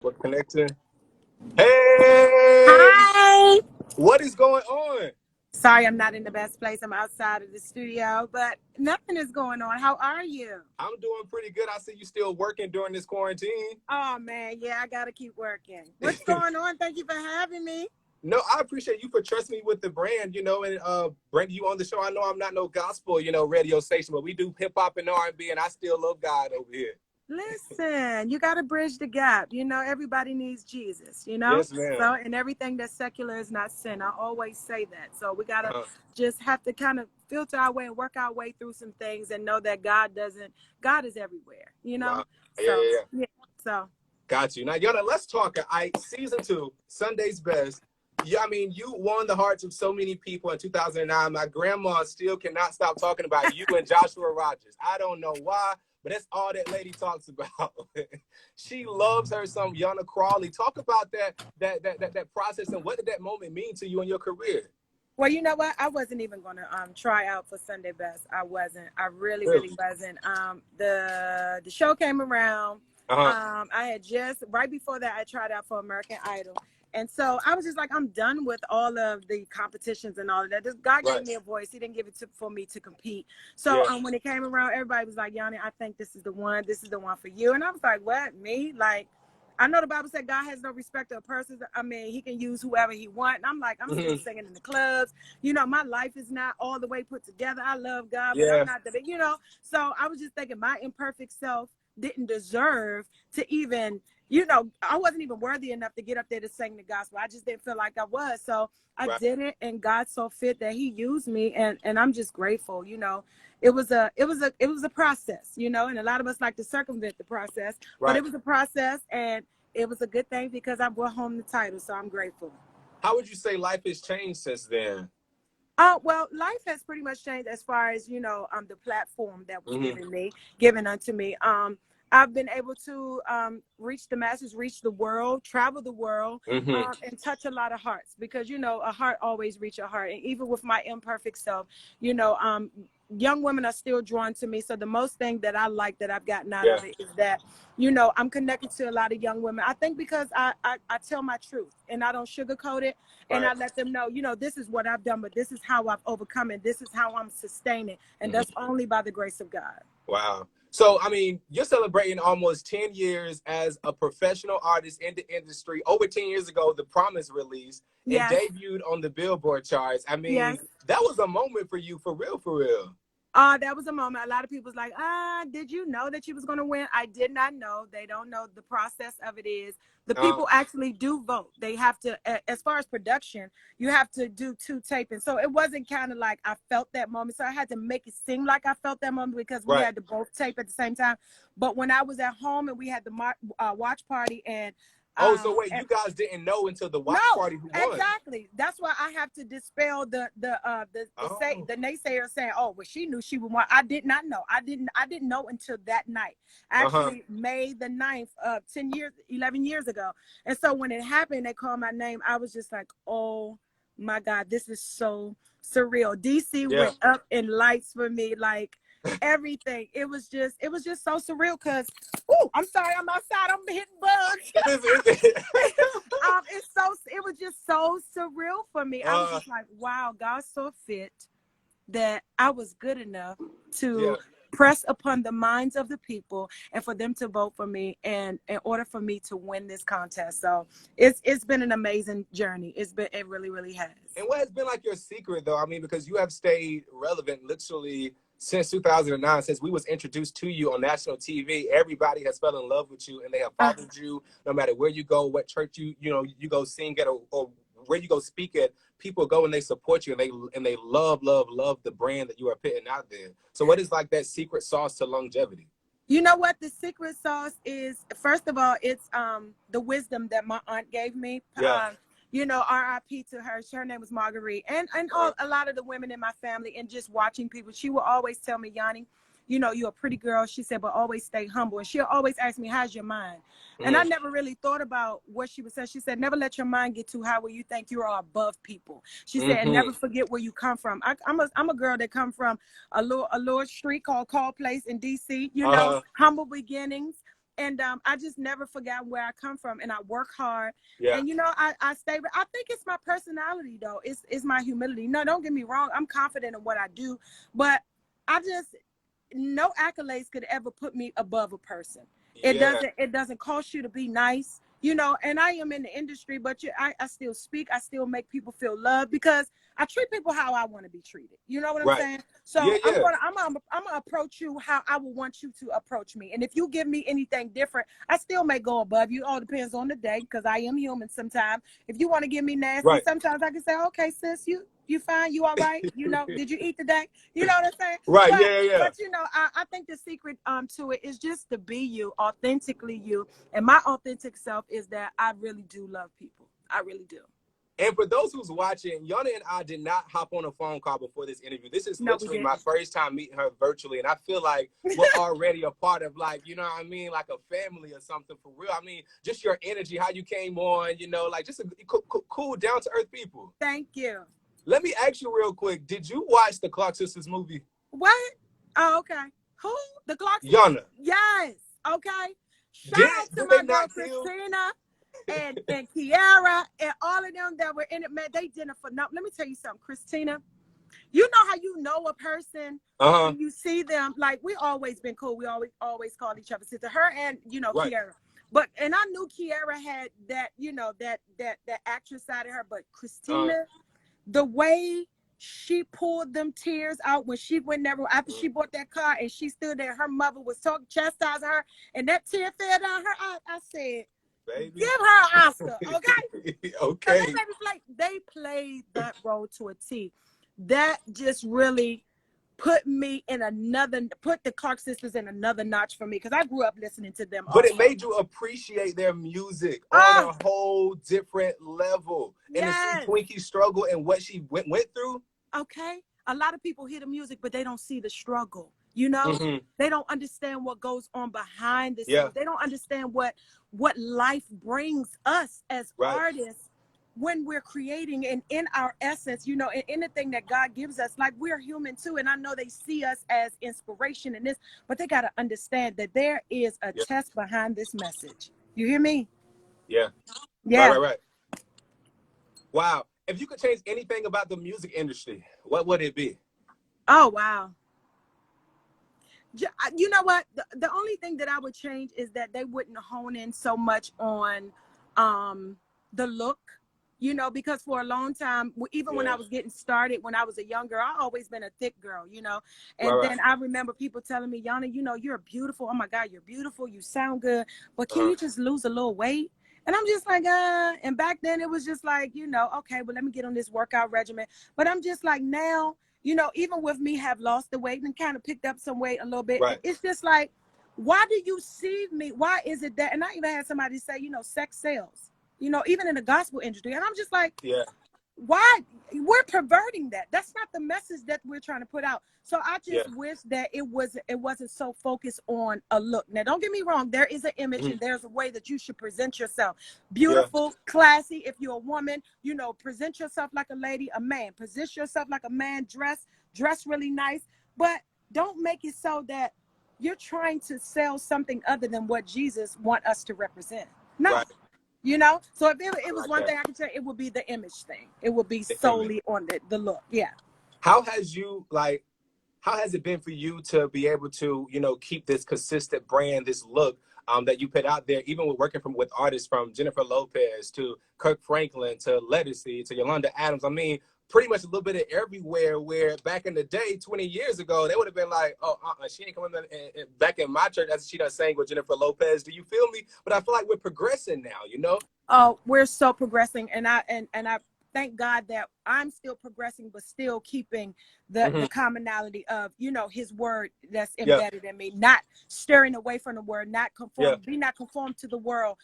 We're connecting. Hey, Hi. what is going on? Sorry, I'm not in the best place. I'm outside of the studio, but nothing is going on. How are you? I'm doing pretty good. I see you still working during this quarantine. Oh, man. Yeah, I got to keep working. What's going on? Thank you for having me. No, I appreciate you for trusting me with the brand, and bringing you on the show. I know I'm not no gospel, radio station, but we do hip hop and R&B, and I still love God over here. Listen, you got to bridge the gap. Everybody needs Jesus. Yes, ma'am. So, and everything that's secular is not sin. I always say that. So, we got to Uh, just have to kind of filter our way and work our way through some things and know that God is everywhere. wow. Yeah, yeah, So, yeah. yeah. So, Got you. Now, Yana, let's talk. Season 2, Sunday's Best. Yeah, I mean, you won the hearts of so many people in 2009. My grandma still cannot stop talking about you and Joshua Rogers. I don't know why, but that's all that lady talks about. She loves her some Yana Crawley. Talk about that process and what did that moment mean to you in your career? well, you know what? I wasn't even going to try out for Sunday Best. I wasn't. I really, really Really? wasn't. The show came around. Uh-huh. I had just right before that I tried out for American Idol, and so I was just like, I'm done with all of the competitions and all of that. This God gave Right. me a voice. He didn't give it for me to compete. So Yeah. when it came around, everybody was like, Yanni, I think this is the one. This is the one for you. And I was like, what? Me? Like, I know the Bible said God has no respect of persons. I mean, he can use whoever he wants. And I'm like, I'm still Mhm. singing in the clubs. My life is not all the way put together. I love God, but I'm Yeah. not the. So I was just thinking my imperfect self didn't deserve to even, I wasn't even worthy enough to get up there to sing the gospel. I just didn't feel like I was. So I Right. did it, and God saw fit that he used me, and I'm just grateful. It was a process, and a lot of us like to circumvent the process, but Right. it was a process, and it was a good thing because I brought home the title, so I'm grateful. How would you say life has changed since then? Oh, well, life has pretty much changed as far as, the platform that was Hmm. given unto me. I've been able to reach the masses, reach the world, travel the world, Hmm. and touch a lot of hearts because, a heart always reach a heart. And even with my imperfect self, young women are still drawn to me. So the most thing that I like that I've gotten out Yeah. of it is that, I'm connected to a lot of young women. I think because I tell my truth and I don't sugarcoat it, and Right. I let them know, this is what I've done, but this is how I've overcome it. This is how I'm sustaining. And Mhm. that's only by the grace of God. Wow. So, I mean, you're celebrating almost 10 years as a professional artist in the industry. Over 10 years ago, The Promise released and Yes. debuted on the Billboard charts. I Yes. mean, that was a moment for you, for real, for real. That was a moment. A lot of people's like, did you know that you was going to win? I did not know. They don't know the process of it is. The Uh, people actually do vote. They have to, as far as production, you have to do two taping. So it wasn't kind of like I felt that moment. So I had to make it seem like I felt that moment because we right. had to both tape at the same time. But when I was at home and we had the watch party Oh, so wait, and you guys didn't know until the no, watch party who won. exactly. That's why I have to dispel Oh, the naysayers saying, "Oh, well, she knew she would want." I did not know. I didn't know until that night. uh-huh. Actually, May the 9th of 11 years ago. And so when it happened, they called my name. I was just like, "Oh my God, this is so surreal." DC Yeah. went up in lights for me, like everything. It was just so surreal because, I'm sorry, I'm outside. I'm hitting bugs. It was just so surreal for me. I was uh, just like, wow, God saw fit that I was good enough yeah. to press upon the minds of the people and for them to vote for me and in order for me to win this contest. So it's been an amazing journey. It really, really has. And what has been like your secret though? I mean, because you have stayed relevant literally since 2009, since we was introduced to you on national TV. Everybody has fell in love with you and they have Uh, followed you no matter where you go, what church you go sing at, or where you go speak at. People go and they support you and they love the brand that you are putting out there. So what is like that secret sauce to longevity? You know what the secret sauce is? First of all, it's the wisdom that my aunt gave me. Yeah. RIP to her. Her name was Marguerite, and Uh, a lot of the women in my family, and just watching people. She will always tell me, Yanni, you're a pretty girl. She said, but always stay humble. And she'll always ask me, how's your mind? And I mhm. never really thought about what she was saying. She said, never let your mind get too high where you think you are above people. She said, and never Mhm. forget where you come from. I'm a girl that come from a little street called Call Place in DC, Uh-huh. humble beginnings. And I just never forgot where I come from, and I work hard. Yeah. And I stay. I think it's my personality, though. It's my humility. No, don't get me wrong. I'm confident in what I do, but I just, no accolades could ever put me above a person. It doesn't cost you to be nice, and I am in the industry, but I still speak. I still make people feel loved because I treat people how I want to be treated. You know what I'm saying? So I'm gonna approach you how I would want you to approach me. And if you give me anything different, I still may go above you. All depends on the day, because I am human sometimes. If you want to give me nasty, sometimes I can say, okay, sis, you fine? You all right? Did you eat today? You know what I'm saying? Right. But I think the secret to it is just to be you, authentically you. And my authentic self is that I really do love people. I really do. And for those who's watching, Yana and I did not hop on a phone call before this interview. This is literally my first time meeting her virtually. And I feel like we're already a part of, like, you know what I mean? Like a family or something, for real. I mean, just your energy, how you came on, like just a cool, down to earth people. Thank you. Let me ask you real quick. Did you watch the Clark Sisters movie? What? Oh, okay. Who? The Clark Sisters? Yana. Yes. Okay. Shout out to my girl Christina and Kiara and all of them that were in it. Man, they did it for nothing. Let me tell you something, Christina. You know how you know a person when you see them? Like, we always been cool. We always call each other sister. Her and Kiara. And I knew Kiara had that, that actress side of her, but Christina, the way she pulled them tears out when she went there after she bought that car and she stood there, her mother was chastising her, and that tear fell down her eye. I said, baby, give her an Oscar, okay? Okay. They played that role to a T. That just really put the Clark Sisters in another notch for me, because I grew up listening to them. But it made you appreciate their music on a whole different level. And to see Twinkie's struggle and what she went through. Okay. A lot of people hear the music, but they don't see the struggle. They don't understand what goes on behind the scenes. They don't understand what life brings us as artists when we're creating, and in our essence, in anything that God gives us. Like, we're human too, and I know they see us as inspiration in this, but they got to understand that there is a test behind this message. You hear me? Yeah. Right. Wow. If you could change anything about the music industry, what would it be? Oh, wow. You know what? The only thing that I would change is that they wouldn't hone in so much on the look, because for a long time, even when I was getting started, when I was a young girl, I always been a thick girl, and then I remember people telling me, Yana, you're beautiful. Oh my God, you're beautiful. You sound good, but can you just lose a little weight? And I'm just like, and back then it was just like, okay, well, let me get on this workout regimen. But I'm just like, now, even with me have lost the weight and kind of picked up some weight a little bit, it's just like, why do you see me? Why is it that? And I even had somebody say, sex sells, even in the gospel industry. And I'm just like, why? We're perverting that. That's not the message that we're trying to put out. So I just wish that it wasn't so focused on a look. Now, don't get me wrong. There is an image and there's a way that you should present yourself. Beautiful, classy. If you're a woman, present yourself like a lady. A man, position yourself like a man. Dress really nice. But don't make it so that you're trying to sell something other than what Jesus wants us to represent. No. Right. So if it was one thing I could say, it would be the image thing. It would be solely on the look. Yeah. How has it been for you to be able to, keep this consistent brand, this look that you put out there, even with working with artists from Jennifer Lopez to Kirk Franklin to Lettucey to Yolanda Adams? I mean, pretty much a little bit of everywhere, where back in the day, 20 years ago, they would have been like, she ain't coming back in my church as she done sang with Jennifer Lopez. Do you feel me? But I feel like we're progressing now, Oh, we're so progressing. And I thank God that I'm still progressing, but still keeping the commonality of, his word that's embedded in me, not stirring away from the word, not conform, be not conformed to the world,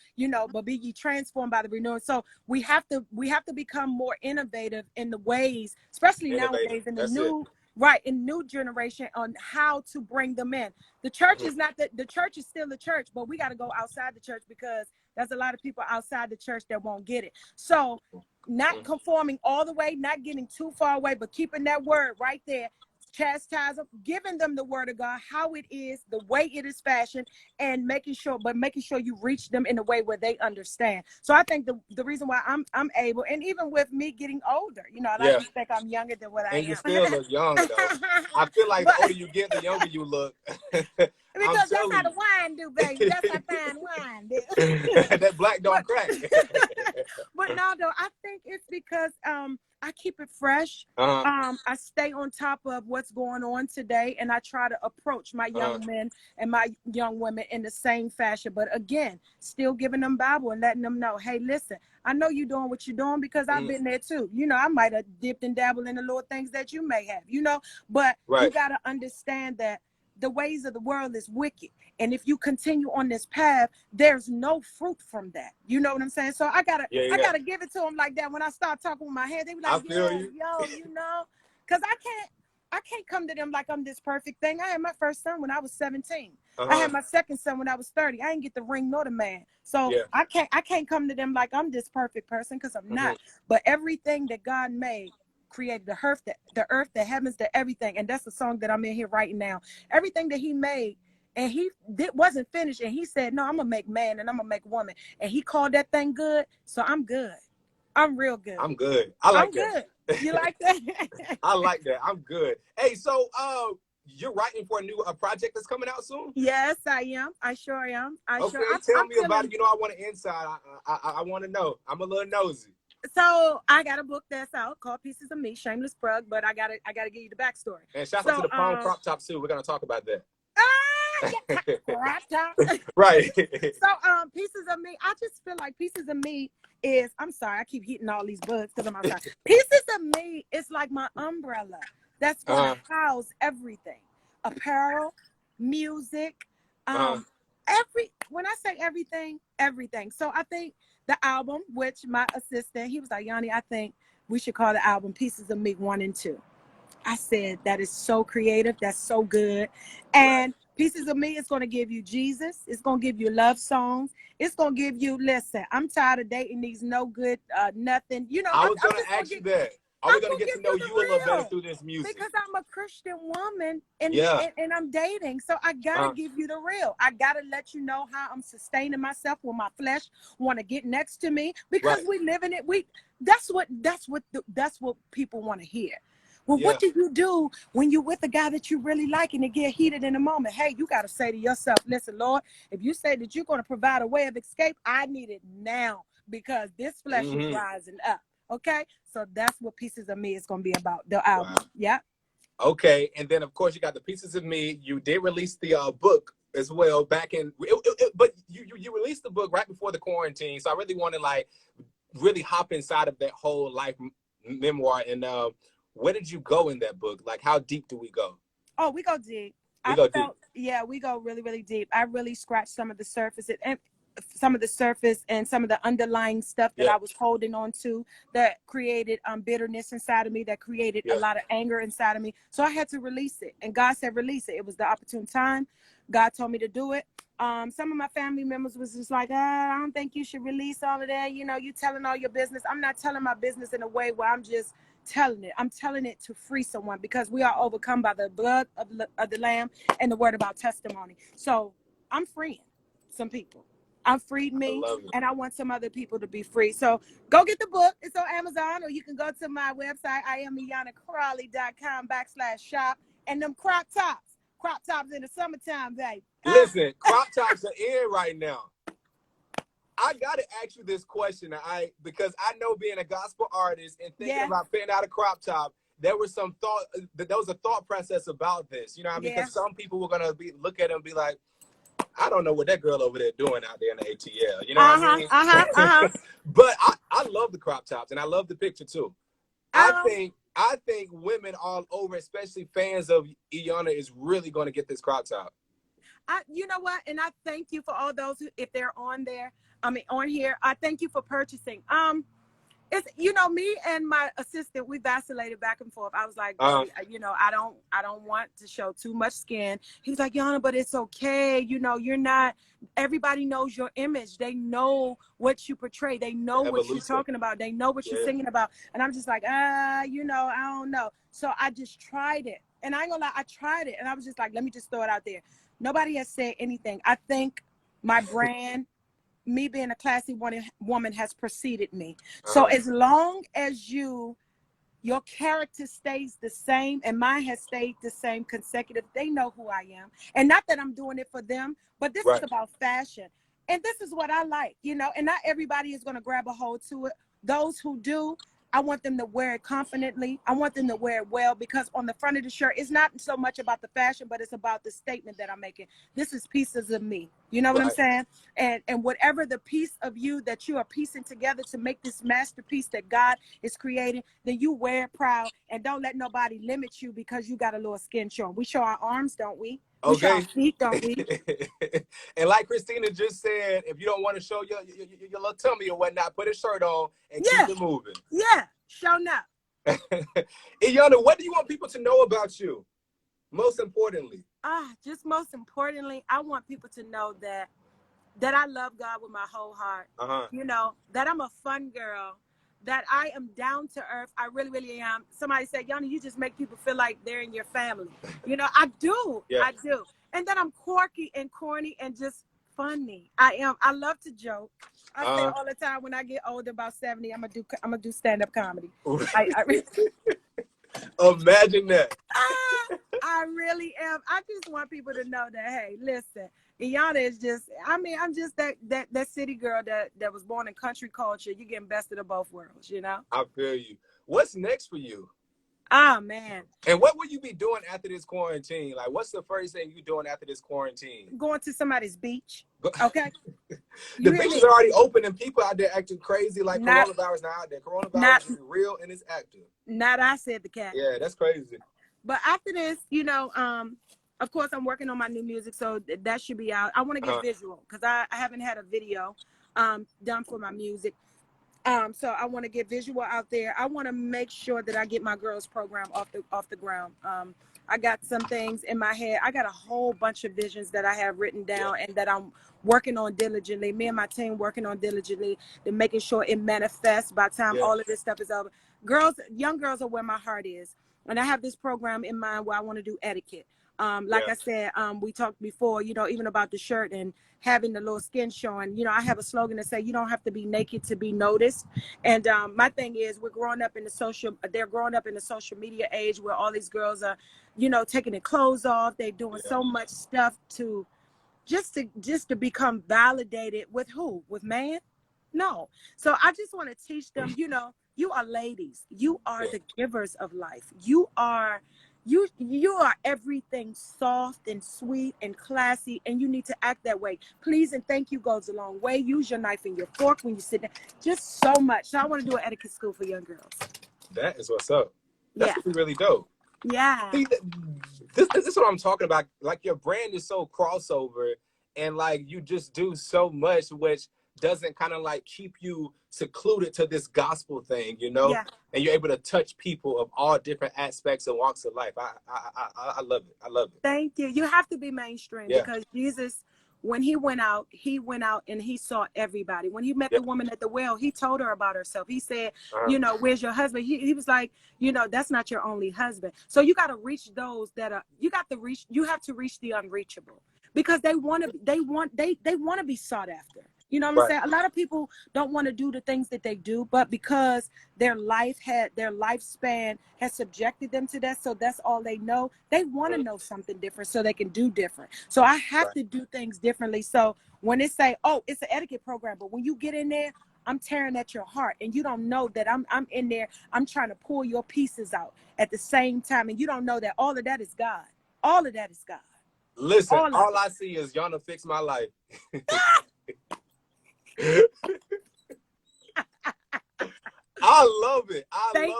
but be ye transformed by the renewing. So we have to become more innovative in the ways, especially nowadays in the new generation, on how to bring them in. The church is not the church is still the church, but we got to go outside the church, because there's a lot of people outside the church that won't get it. So not conforming all the way, not getting too far away, but keeping that word right there, chastise them, giving them the word of God, how it is, the way it is fashioned, and making sure you reach them in a way where they understand. So I think the reason why I'm able, and even with me getting older, you know, I like to think I'm younger than what I And you am. still look young though. I feel like the older you get, the younger you look. Because that's how the wine do, baby. That's how fine wine do. That black don't crack. But no, though, I think it's because I keep it fresh. I stay on top of what's going on today, and I try to approach my young men and my young women in the same fashion. But again, still giving them Bible and letting them know, hey, listen, I know you're doing what you're doing because I've been there too. You know, I might have dipped and dabbled in the little things that you may have, you know, but you got to understand that the ways of the world is wicked. And if you continue on this path, there's no fruit from that. You know what I'm saying? So I gotta give it to them like that. When I start talking with my head, they be like, yo, you know, because I can't come to them like I'm this perfect thing. I had my first son when I was 17. I had my second son when I was 30. I didn't get the ring nor the man. So I can't come to them like I'm this perfect person, because I'm not. But everything that God made, created the earth, the heavens, the everything. And that's the song that I'm in here writing now. Everything that he made, and wasn't finished. And he said, no, I'm going to make man and I'm going to make woman. And he called that thing good. So I'm good. I'm real good. I'm good. I like that. Good. You like that? I like that. I'm good. Hey, so you're writing for a new project that's coming out soon? Yes, I am. I sure am. Tell me about it. You know, I want an insight. I want to know. I'm a little nosy. So I got a book that's out called Pieces of Me, shameless plug, but I gotta give you the backstory. And shout out to the prom crop top too. We're gonna talk about that. Crop top. Right. So Pieces of Me, I just feel like Pieces of Me is, I'm sorry, I keep hitting all these bugs because I'm outside. Pieces of Me is like my umbrella that's gonna house everything. Apparel, music, when I say everything. So I think the album, which my assistant, he was like, Yanni, I think we should call the album Pieces of Me 1 and 2. I said, that is so creative. That's so good. And Pieces of Me is going to give you Jesus. It's going to give you love songs. It's going to give you, listen, I'm tired of dating these no good, nothing. You know, I was going to ask you that. Are we going to get to know you a little better through this music? Because I'm a Christian woman and I'm dating. So I got to give you the real. I got to let you know how I'm sustaining myself when my flesh want to get next to me, because we live in it. That's what people want to hear. Well, what do you do when you're with a guy that you really like and it get heated in a moment? Hey, you got to say to yourself, listen, Lord, if you say that you're going to provide a way of escape, I need it now, because this flesh is rising up. Okay, so that's what Pieces of Me is going to be about, the album. Wow. Yeah. Okay, and then of course you got the Pieces of Me. You did release the book as well back in, but you released the book right before the quarantine. So I really want to really hop inside of that whole life memoir. And where did you go in that book? Like, how deep do we go? Oh, we go deep. Yeah, we go really, really deep. I really scratched some of the surface and some of the underlying stuff that I was holding on to that created bitterness inside of me, that created a lot of anger inside of me. So I had to release it. And God said, release it. It was the opportune time. God told me to do it. Some of my family members was just like, I don't think you should release all of that. You know, you telling all your business. I'm not telling my business in a way where I'm just telling it. I'm telling it to free someone, because we are overcome by the blood of the Lamb and the word of our testimony. So I'm freeing some people. I've freed me, and I want some other people to be free. So go get the book. It's on Amazon, or you can go to my website, IamIyanaCrawley.com/shop. And them crop tops in the summertime, babe. Listen, crop tops are in right now. I got to ask you this question, because I know, being a gospel artist and thinking about putting out a crop top, there was a thought process about this. You know what I mean? Because some people were going to look at it and be like, I don't know what that girl over there doing out there in the ATL. You know what I mean? But I love the crop tops, and I love the picture too. I think women all over, especially fans of Iyanna, is really going to get this crop top. You know what? And I thank you for all those who, if they're on here, I thank you for purchasing. It's, you know, me and my assistant, we vacillated back and forth. I was like, you know, I don't want to show too much skin. He was like, Yana, but it's okay. You know, you're not, everybody knows your image. They know what you portray. They know what you're talking about. They know what you're singing about. And I'm just like, you know, I don't know. So I just tried it. And I ain't gonna lie, I tried it and I was just like, let me just throw it out there. Nobody has said anything. I think my brand, me being a classy woman has preceded me. So as long as your character stays the same and mine has stayed the same consecutive, they know who I am. And not that I'm doing it for them, but this is about fashion. And this is what I like, you know, and not everybody is going to grab a hold to it. Those who do, I want them to wear it confidently. I want them to wear it well, because on the front of the shirt, it's not so much about the fashion, but it's about the statement that I'm making. This is pieces of me. You know what I'm saying? And whatever the piece of you that you are piecing together to make this masterpiece that God is creating, then you wear it proud, and don't let nobody limit you because you got a little skin showing. We show our arms, don't we? We show our feet, don't we? And like Christina just said, if you don't want to show your little tummy or whatnot, put a shirt on and keep it moving. Yeah, show up. Iyanna, what do you want people to know about you? Most importantly. Just most importantly, I want people to know that I love God with my whole heart. You know, that I'm a fun girl, that I am down to earth. I really, really am. Somebody said, Iyanna, you just make people feel like they're in your family. You know, I do. I do. And then I'm quirky and corny and just funny. I am. I love to joke. I say all the time, when I get older, about 70, I'm gonna do stand-up comedy. Imagine that. I really am. I just want people to know that, hey, listen, Iyanna is just, I mean, I'm just that city girl that was born in country culture. You're getting best of both worlds, you know? I feel you. What's next for you? Man. And what will you be doing after this quarantine? Like, what's the first thing you're doing after this quarantine? Going to somebody's beach. Okay. The beaches are already open and people out there acting crazy like coronavirus now out there. Coronavirus is real and it's active. Not I said the cat. Yeah, that's crazy. But after this, you know, of course, I'm working on my new music, so that should be out. I want to get visual because I haven't had a video done for my music. So I want to get visual out there. I want to make sure that I get my girls program off the ground. I got some things in my head. I got a whole bunch of visions that I have written down and that I'm working on diligently. Me and my team working on diligently to making sure it manifests by the time all of this stuff is over. Young girls are where my heart is. And I have this program in mind where I want to do etiquette. Like I said, we talked before, you know, even about the shirt and having the little skin showing. You know, I have a slogan that say you don't have to be naked to be noticed. And my thing is, they're growing up in the social media age where all these girls are, you know, taking their clothes off. They're doing so much stuff to just to become validated with who? With man? No. So I just want to teach them, you know, you are ladies. You are the givers of life. You are everything soft and sweet and classy, and you need to act that way. Please and thank you goes a long way. Use your knife and your fork when you sit down. Just so much. So I want to do an etiquette school for young girls. That is what's up. That's really dope. Yeah. See, this is what I'm talking about. Like, your brand is so crossover, and like you just do so much, which doesn't kind of like keep you secluded to this gospel thing, you know? And you're able to touch people of all different aspects and walks of life. I love it. I love it. Thank you. You have to be mainstream because Jesus, when he went out and he saw everybody. When he met the woman at the well, he told her about herself. He said, you know, where's your husband? He was like, you know, that's not your only husband. So you got to reach those you have to reach the unreachable, because they want to be sought after. You know what I'm saying? A lot of people don't want to do the things that they do, but because their lifespan has subjected them to that, so that's all they know. They want to know something different so they can do different. So I have to do things differently. So when they say, oh, it's an etiquette program, but when you get in there, I'm tearing at your heart, and you don't know that I'm in there. I'm trying to pull your pieces out at the same time, and you don't know that all of that is God. All of that is God. Listen, all I see is Iyanna fix my life. I love it. I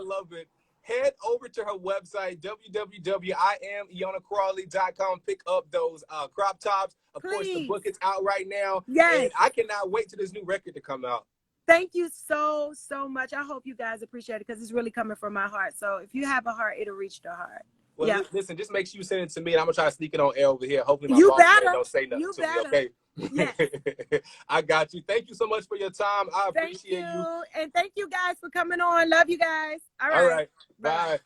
love it. Head over to her website, www.IamIyannaCrawley.com. Pick up those crop tops. Of course, the book is out right now. And I cannot wait till this new record to come out. Thank you so much. I hope you guys appreciate it because it's really coming from my heart. So if you have a heart, it'll reach the heart. Well, listen, just make sure you send it to me, and I'm going to try to sneak it on air over here. Hopefully my boss don't say nothing to me, okay? Yes. I got you. Thank you so much for your time. I appreciate you. And thank you guys for coming on. Love you guys. All right. All right. Bye.